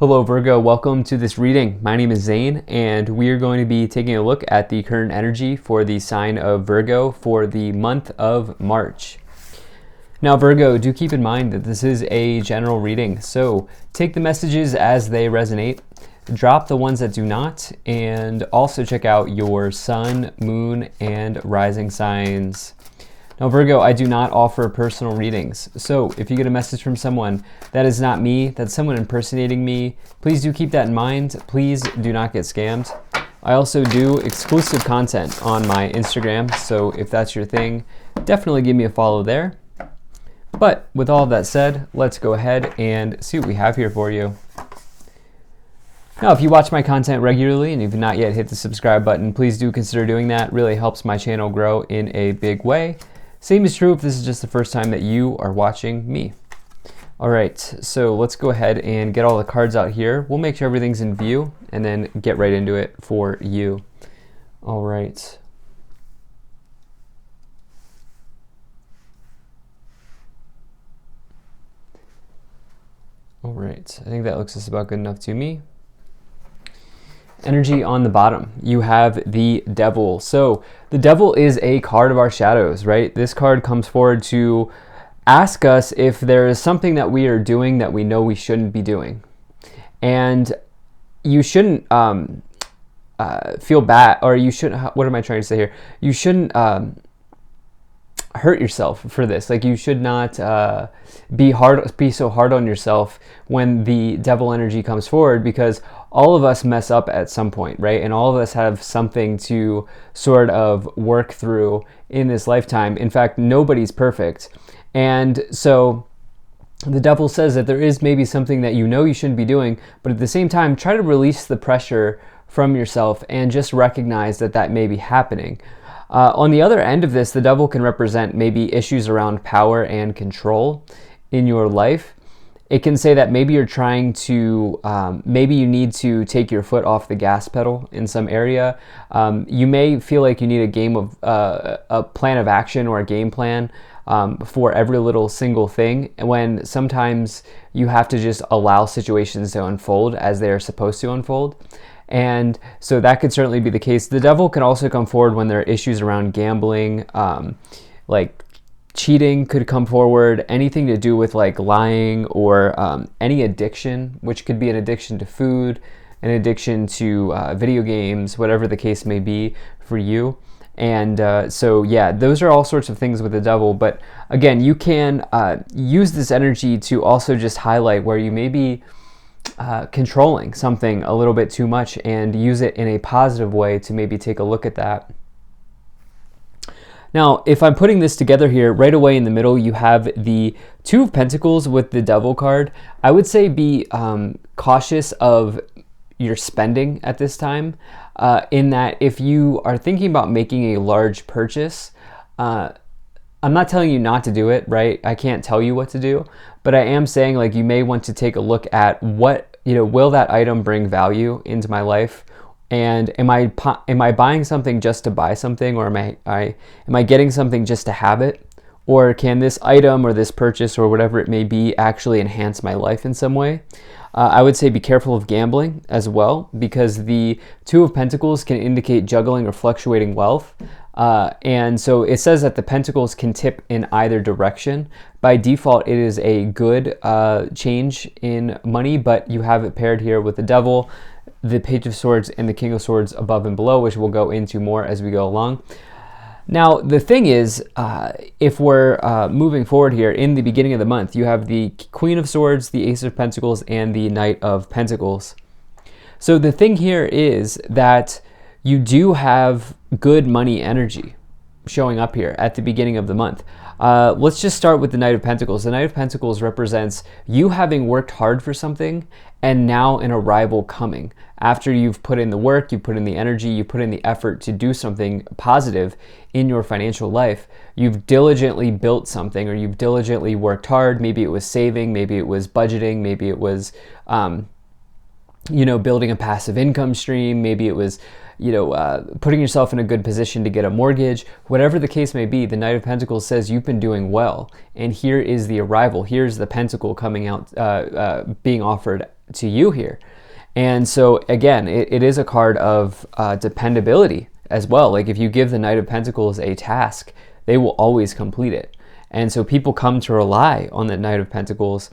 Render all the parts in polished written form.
Hello Virgo, welcome to this reading. My name is Zane and we are going to be taking a look at the current energy for the sign of Virgo for the month of March. Now Virgo, do keep in mind that this is a general reading, so take the messages as they resonate, drop the ones that do not, and also check out your sun, moon, and rising signs. Now Virgo, I do not offer personal readings, so if you get a message from someone that is not me, that's someone impersonating me, please do keep that in mind. Please do not get scammed. I also do exclusive content on my Instagram, so if that's your thing, definitely give me a follow there. But with all of that said, let's go ahead and see what we have here for you. Now, if you watch my content regularly and you've not yet hit the subscribe button, please do consider doing that. It really helps my channel grow in a big way. Same is true if this is just the first time that you are watching me. All right, so let's go ahead and get all the cards out here. We'll make sure everything's in view and then get right into it for you. All right. All right, I think that looks just about good enough to me. Energy on the bottom, you have the Devil. So the Devil is a card of our shadows, right? This card comes forward to ask us if there is something that we are doing that we know we shouldn't be doing. And you shouldn't feel bad, or you shouldn't, what am I trying to say here? You shouldn't hurt yourself for this. Like, you should not be so hard on yourself when the Devil energy comes forward, because all of us mess up at some point, right? And all of us have something to sort of work through in this lifetime. In fact, nobody's perfect. And so the Devil says that there is maybe something that you know you shouldn't be doing, but at the same time, try to release the pressure from yourself and just recognize that that may be happening. On the other end of this, the Devil can represent maybe issues around power and control in your life. It can say that maybe you're trying to, maybe you need to take your foot off the gas pedal in some area. You may feel like you need a plan of action or a game plan for every little single thing, when sometimes you have to just allow situations to unfold as they are supposed to unfold. And so that could certainly be the case. The Devil can also come forward when there are issues around gambling, like cheating could come forward, anything to do with like lying, or any addiction, which could be an addiction to food, an addiction to video games, whatever the case may be for you. And so yeah, those are all sorts of things with the Devil. But again, you can use this energy to also just highlight where you may be controlling something a little bit too much, and use it in a positive way to maybe take a look at that. Now, if I'm putting this together here, right away in the middle, you have the Two of Pentacles with the Devil card. I would say be cautious of your spending at this time, in that if you are thinking about making a large purchase, I'm not telling you not to do it, right? I can't tell you what to do, but I am saying, like, you may want to take a look at what, will that item bring value into my life? And am I buying something just to buy something, or am I getting something just to have it? Or can this item or this purchase or whatever it may be actually enhance my life in some way? I would say be careful of gambling as well, because the Two of Pentacles can indicate juggling or fluctuating wealth. And so it says that the Pentacles can tip in either direction. By default, it is a good change in money, but you have it paired here with the Devil, the Page of Swords, and the King of Swords above and below, which we'll go into more as we go along. Now, the thing is, if we're moving forward here in the beginning of the month, you have the Queen of Swords, the Ace of Pentacles, and the Knight of Pentacles. So the thing here is that you do have good money energy showing up here at the beginning of the month. Let's just start with the Knight of Pentacles. The Knight of Pentacles represents you having worked hard for something and now an arrival coming. After you've put in the work, you put in the energy, you put in the effort to do something positive in your financial life, you've diligently built something, or you've diligently worked hard. Maybe it was saving, maybe it was budgeting, maybe it was building a passive income stream, maybe it was putting yourself in a good position to get a mortgage. Whatever the case may be, the Knight of Pentacles says you've been doing well, and here is the arrival. Here's the pentacle coming out, being offered to you here. And so again, it is a card of dependability as well. Like if you give the Knight of Pentacles a task, they will always complete it. And so people come to rely on the Knight of Pentacles.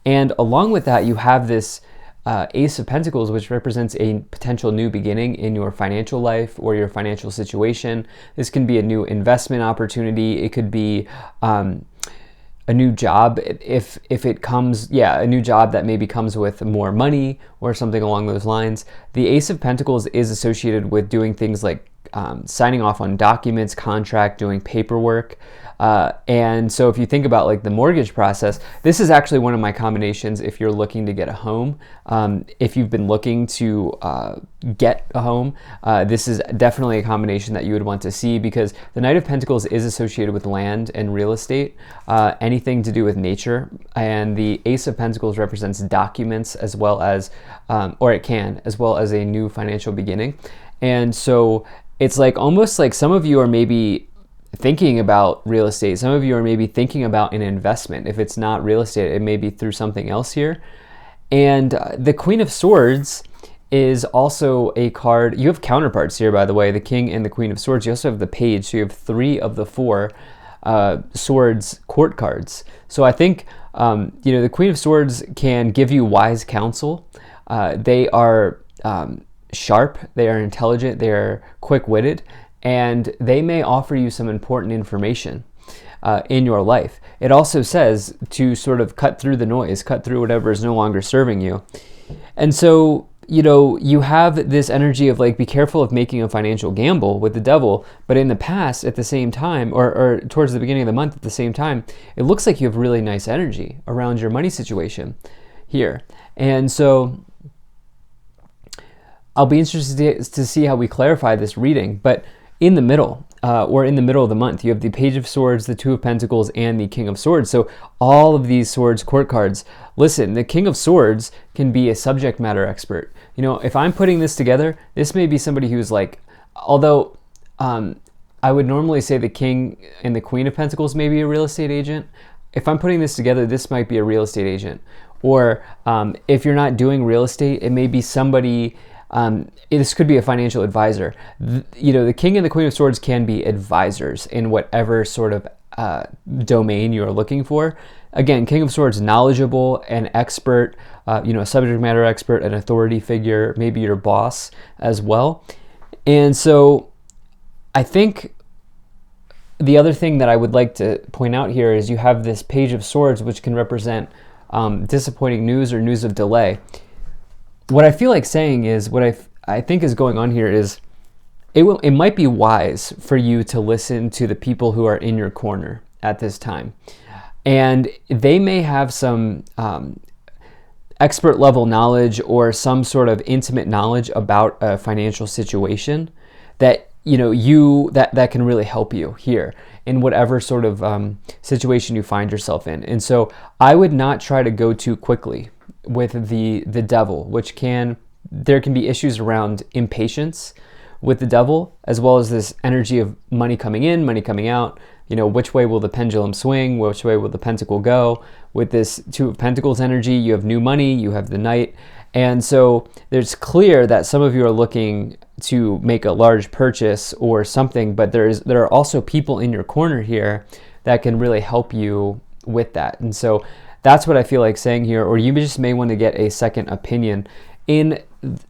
And along with that, you have this Ace of Pentacles, which represents a potential new beginning in your financial life or your financial situation. This can be a new investment opportunity. It could be a new job if it comes, a new job that maybe comes with more money or something along those lines. The Ace of Pentacles is associated with doing things like signing off on documents, contract, doing paperwork. And so if you think about like the mortgage process, this is actually one of my combinations if you're looking to get a home. If you've been looking to get a home, this is definitely a combination that you would want to see, because the Knight of Pentacles is associated with land and real estate, anything to do with nature. And the Ace of Pentacles represents documents as well as, or it can, as well as a new financial beginning. And so it's like almost like some of you are maybe thinking about real estate. Some of you are maybe thinking about an investment. If it's not real estate, it may be through something else here. And the Queen of Swords is also a card. You have counterparts here, by the way, the King and the Queen of Swords. You also have the Page. So you have 3 of the 4 Swords court cards. So I think, the Queen of Swords can give you wise counsel. They are sharp. They are intelligent. They are quick-witted. And they may offer you some important information in your life. It also says to sort of cut through the noise, cut through whatever is no longer serving you. And so, you have this energy of like, be careful of making a financial gamble with the Devil. But in the past, at the same time, or towards the beginning of the month at the same time, it looks like you have really nice energy around your money situation here. And so I'll be interested to see how we clarify this reading. But in the middle, or in the middle of the month, you have the Page of Swords, the Two of Pentacles, and the King of Swords. So all of these Swords court cards, listen, the King of Swords can be a subject matter expert. If I'm putting this together, this may be somebody who's like, although I would normally say the King and the Queen of Pentacles may be a real estate agent. If I'm putting this together, this might be a real estate agent. Or if you're not doing real estate, it may be somebody. This could be a financial advisor. The King and the Queen of Swords can be advisors in whatever sort of domain you're looking for. Again, King of Swords, knowledgeable, an expert, a subject matter expert, an authority figure, maybe your boss as well. And so I think the other thing that I would like to point out here is you have this Page of Swords, which can represent disappointing news or news of delay. What I feel like saying is, what I think is going on here is, it might be wise for you to listen to the people who are in your corner at this time. And they may have some expert level knowledge or some sort of intimate knowledge about a financial situation that, that can really help you here in whatever sort of situation you find yourself in. And so I would not try to go too quickly with the Devil, there can be issues around impatience with the Devil, as well as this energy of money coming in, money coming out. Which way will the pendulum swing? Which way will the pentacle go? With this Two of Pentacles energy, you have new money, you have the Knight. And so there's clear that some of you are looking to make a large purchase or something, but there are also people in your corner here that can really help you with that. And so that's what I feel like saying here. Or you just may want to get a second opinion.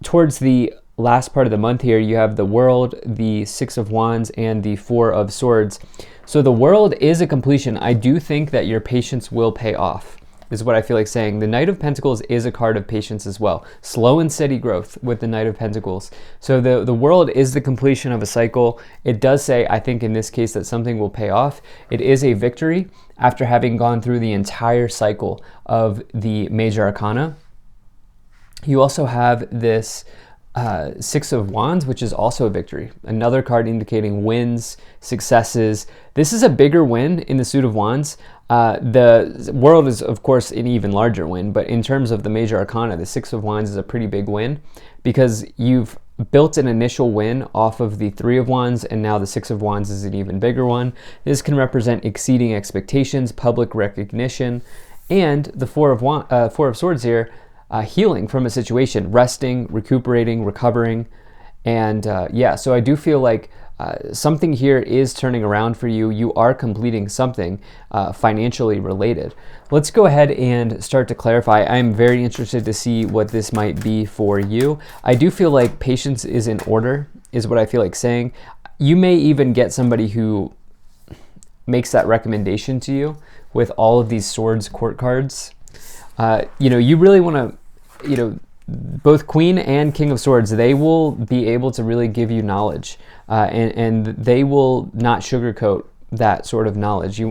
Towards the last part of the month here, you have the World, the Six of Wands, and the Four of Swords. So the World is a completion. I do think that your patience will pay off, is what I feel like saying. The Knight of Pentacles is a card of patience as well. Slow and steady growth with the Knight of Pentacles. So the World is the completion of a cycle. It does say, I think in this case, that something will pay off. It is a victory after having gone through the entire cycle of the major arcana. You also have this Six of Wands, which is also a victory. Another card indicating wins, successes. This is a bigger win in the suit of Wands. The World is, of course, an even larger win, but in terms of the major arcana, the Six of Wands is a pretty big win because you've built an initial win off of the Three of Wands, and now the Six of Wands is an even bigger one. This can represent exceeding expectations, public recognition, and the Four of Swords here. healing from a situation, resting, recuperating, recovering. And yeah, so I do feel like something here is turning around for you. You are completing something financially related. Let's go ahead and start to clarify. I'm very interested to see what this might be for you. I do feel like patience is in order, is what I feel like saying. You may even get somebody who makes that recommendation to you with all of these swords court cards. You really want to, both Queen and King of Swords, they will be able to really give you knowledge, and they will not sugarcoat that sort of knowledge.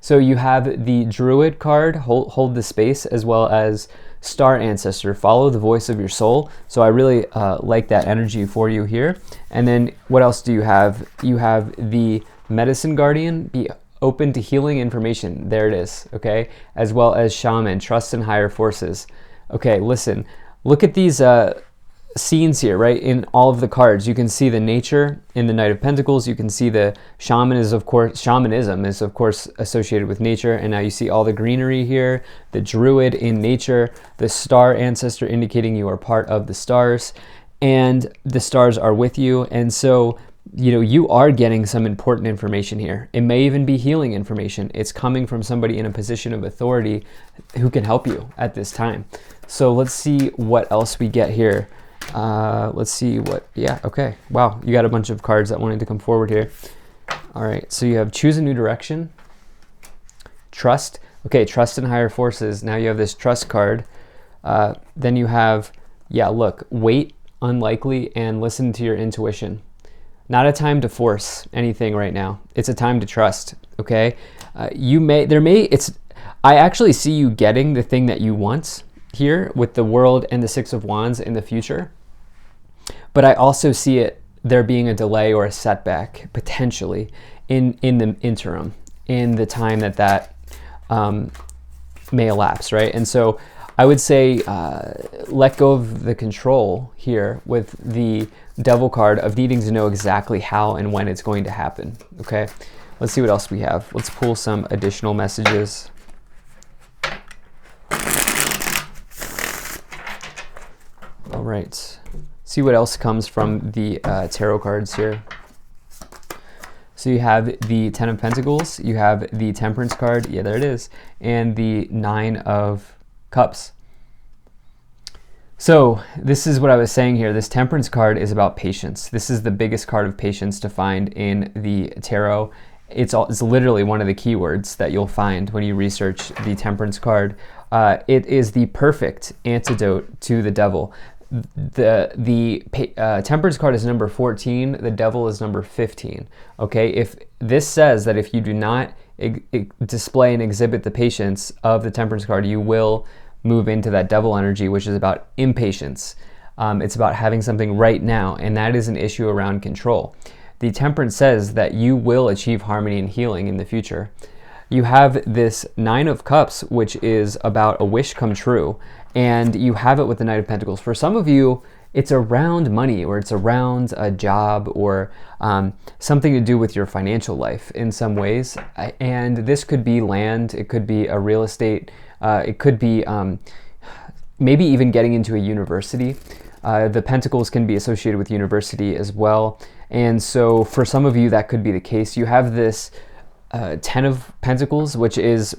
So you have the Druid card, hold the space, as well as Star Ancestor, follow the voice of your soul. So I really like that energy for you here. And then what else do you have? You have the Medicine Guardian, be open to healing information. There it is, okay? As well as Shaman, trust in higher forces. Okay, listen, look at these scenes here, right? In all of the cards, you can see the nature in the Knight of Pentacles. You can see the shamanism is of course associated with nature. And now you see all the greenery here, the Druid in nature, the Star Ancestor indicating you are part of the stars, and the stars are with you. And so, you are getting some important information here. It may even be healing information. It's coming from somebody in a position of authority who can help you at this time. So let's see what else we get here. Let's see okay. Wow, you got a bunch of cards that wanted to come forward here. All right, so you have choose a new direction, trust. Okay, trust in higher forces. Now you have this trust card. Then you have, wait, unlikely, and listen to your intuition. Not a time to force anything right now. It's a time to trust, okay? I actually see you getting the thing that you want here with the World and the Six of Wands in the future. But I also see there being a delay or a setback potentially in the interim, in the time that may elapse, right? And so I would say let go of the control here with the Devil card of needing to know exactly how and when it's going to happen, okay? Let's see what else we have. Let's pull some additional messages. All right, see what else comes from the tarot cards here. So you have the Ten of Pentacles, you have the Temperance card, there it is, and the Nine of Cups. So this is what I was saying here. This Temperance card is about patience. This is the biggest card of patience to find in the tarot. It's literally one of the keywords that you'll find when you research the Temperance card. It is the perfect antidote to the devil. The Temperance card is number 14. The devil is number 15. Okay, if this says that if you do not display and exhibit the patience of the Temperance card, you will move into that devil energy, which is about impatience. It's about having something right now, and that is an issue around control. The Temperance says that you will achieve harmony and healing in the future. You have this Nine of Cups, which is about a wish come true, and you have it with the Knight of Pentacles. For some of you, it's around money, or it's around a job, or something to do with your financial life in some ways. And this could be land, it could be a real estate, it could be maybe even getting into a university. The Pentacles can be associated with university as well. And so for some of you, that could be the case. You have this Ten of Pentacles, which is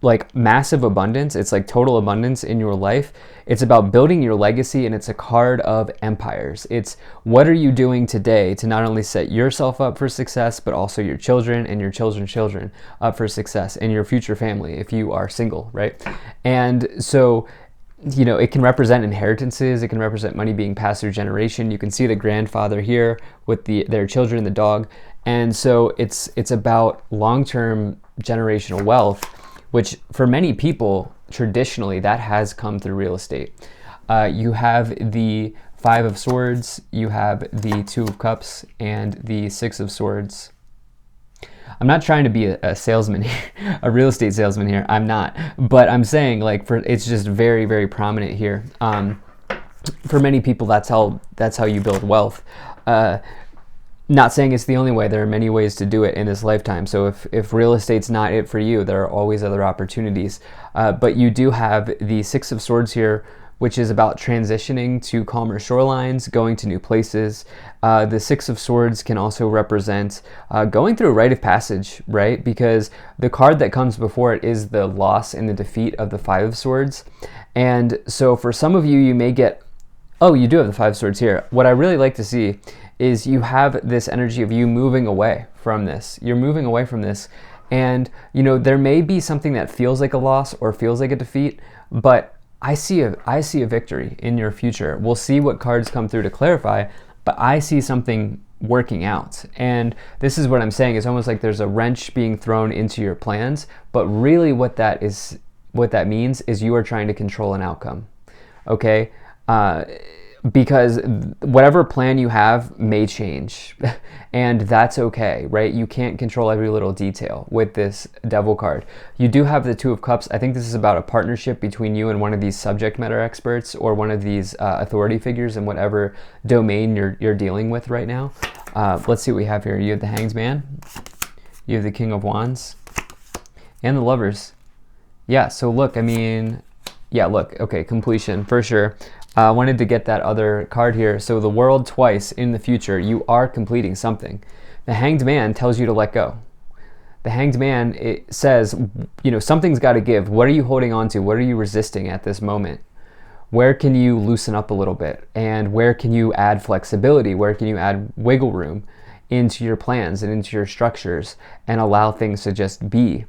like massive abundance. It's like total abundance in your life. It's about building your legacy, and it's a card of empires. It's what are you doing today to not only set yourself up for success, but also your children and your children's children up for success, and your future family if you are single, right? And so, it can represent inheritances. It can represent money being passed through generation. You can see the grandfather here with their children, the dog. And so it's about long-term generational wealth, which for many people, traditionally, that has come through real estate. You have the Five of Swords, you have the Two of Cups, and the Six of Swords. I'm not trying to be a salesman here, a real estate salesman here. I'm not. But I'm saying, it's just very, very prominent here. For many people, that's how you build wealth. Not saying it's the only way. There are many ways to do it in this lifetime. So if real estate's not it for you, there are always other opportunities. But you do have the Six of Swords here, which is about transitioning to calmer shorelines, going to new places. The Six of Swords can also represent going through a rite of passage, right? Because the card that comes before it is the loss and the defeat of the Five of Swords. And so for some of you, you may get, oh, you do have the Five of Swords here. What I really like to see is you have this energy of you moving away from this. You're moving away from this. And, you know, there may be something that feels like a loss or feels like a defeat, but I see a victory in your future. We'll see what cards come through to clarify, but I see something working out. And this is what I'm saying. It's almost like there's a wrench being thrown into your plans, but really what that means is you are trying to control an outcome. Okay? Because whatever plan you have may change, and that's okay, right? You can't control every little detail with this Devil card. You do have the Two of Cups. I think this is about a partnership between you and one of these subject matter experts or one of these authority figures in whatever domain you're dealing with right now. Let's see what we have here. You have the Hanged Man, you have the King of Wands, and the Lovers. Yeah, so look, I mean, yeah, look, okay, completion for sure. I wanted to get that other card here. So the World twice in the future, you are completing something. The Hanged Man tells you to let go. The Hanged Man, it says, you know, something's got to give. What are you holding on to? What are you resisting at this moment? Where can you loosen up a little bit? And where can you add flexibility? Where can you add wiggle room into your plans and into your structures and allow things to just be?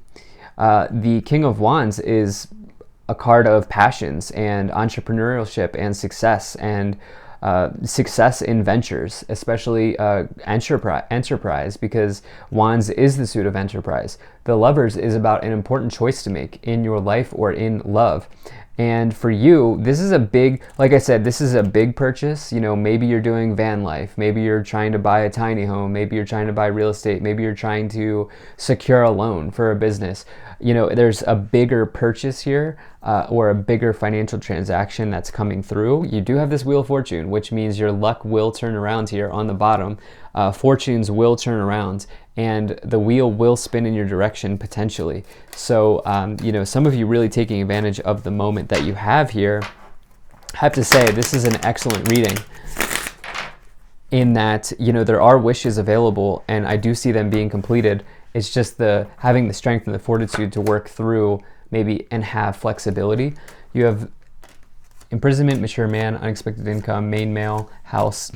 The King of Wands is a card of passions and entrepreneurship and success in ventures, especially enterprise, because Wands is the suit of enterprise. The Lovers is about an important choice to make in your life or in love. And for you, this is a big, like I said, this is a big purchase. You know, maybe you're doing van life. Maybe you're trying to buy a tiny home. Maybe you're trying to buy real estate. Maybe you're trying to secure a loan for a business. You know, there's a bigger purchase here or a bigger financial transaction that's coming through. You do have this Wheel of Fortune, which means your luck will turn around here on the bottom. Fortunes will turn around and the wheel will spin in your direction potentially. So, you know, some of you really taking advantage of the moment that you have here. I have to say, this is an excellent reading in that, you know, there are wishes available and I do see them being completed. It's just having the strength and the fortitude to work through maybe and have flexibility. You have imprisonment, mature man, unexpected income, main male, house,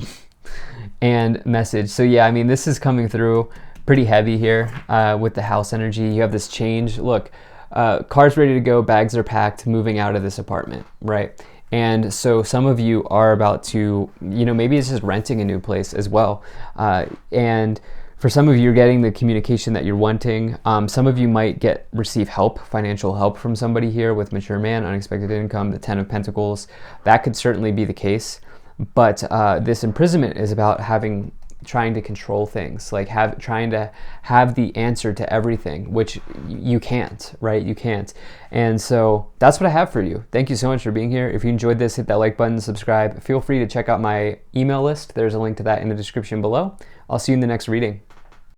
and message. So yeah, I mean, this is coming through pretty heavy here with the house energy. You have this change. Look, car's ready to go, bags are packed, moving out of this apartment, right? And so some of you are about to, you know, maybe it's just renting a new place as well. And for some of you, you're getting the communication that you're wanting. Some of you might receive help, financial help from somebody here with mature man, unexpected income, the 10 of Pentacles. That could certainly be the case. But this imprisonment is about trying to control things, like trying to have the answer to everything, which you can't, right? You can't. And so that's what I have for you. Thank you so much for being here. If you enjoyed this, hit that like button, subscribe. Feel free to check out my email list. There's a link to that in the description below. I'll see you in the next reading.